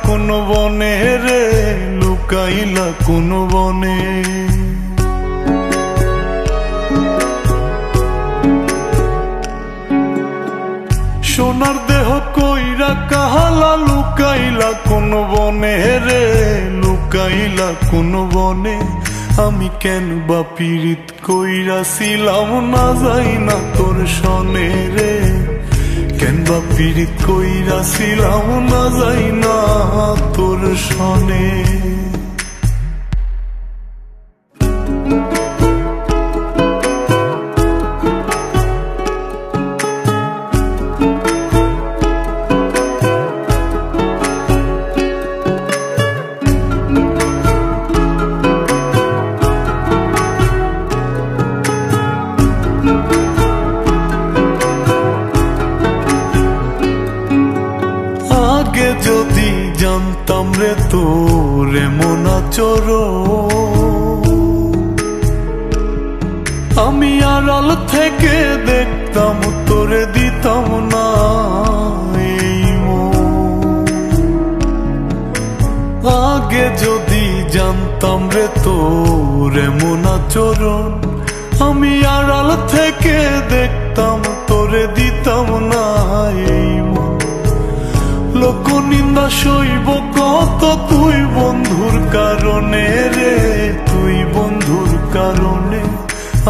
কোন বনে রে, লুকাইলা কোন বনে। সোনার দেহ কইরা কাহালা, লুকাইলা কোন বনে রে, লুকাইলা কোন বনে। আমি কেন বা পীড়িত কইরাছিলাম না যাই না তোর সনে রে, কেন বা পীড়িত কইরাছিলাম না যাই না তোর সনে। আগে যদি জানতাম রে তোর এমন আচরণ, আমি আড়াল থেকে দেখতাম তোরে দিতাম না এই মন। আগে যদি জানতাম রে তোর এমন আচরণ, আমি আড়াল থেকে দেখতাম তোরে দিতাম না এই মন। লোক নিন্দা সইব কত তুই বন্ধুর কারণে রে, তুই বন্ধুর কারণে।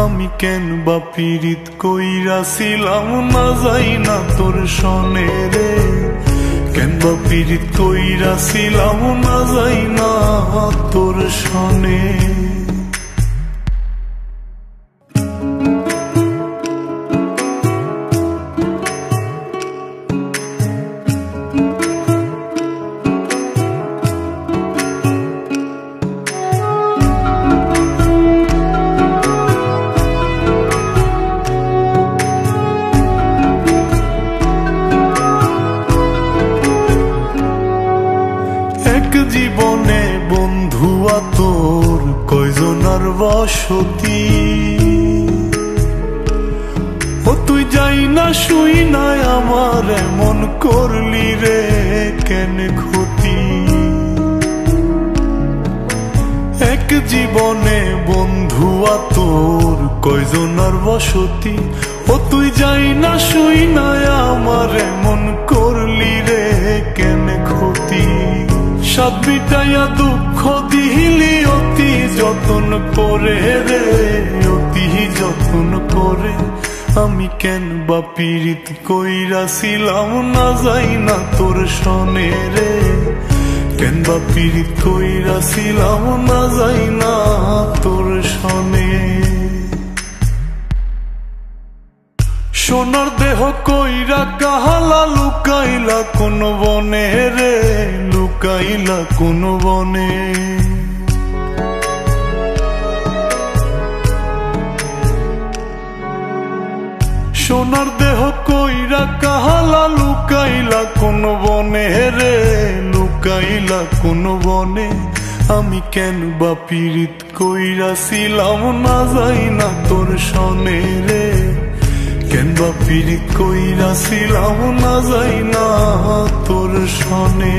আমি কেন বা পীড়িত কইরাছিলাম না যাই না তোর সনে রে, কেন বা পীড়িত কইরাছিলাম না যাই না তোর সনে। জীবনে বন্ধুয়া তোর কয়জনার বসতি, ও তুই যাই না শুই নাই আমার এমন করলি রে কেন ক্ষতি। এক জীবনে বন্ধুয়া তোর কয়জনার বসতি, ও তুই যাই না শুই নাই আমার এমন করলি রে কেন ক্ষতি। সাত বিটাইয়া দুঃখ দিলি অতি যতন করে রে, অতি যতন করে। আমি কেন বা পীড়িত কইরাছিলাম না যাই না তোর সনে রে, কেন বা পীড়িত কইরাছিলাম না যাই না তোর সনে। সোনার দেহ কইরা কাহালা, লুকাইলা কোন বনে রে, লুকাইলা কোন বনে। সোনার দেহ কইরা কাহালা, লুকাইলা কোন বনে রে, লুকাইলা কোন বনে। আমি কেন বা পীড়িত কইরাছিলাম না যাই না তোর সনে রে, কেন বা পীড়িত কইরাছিলাম না যাই না তোর সনে।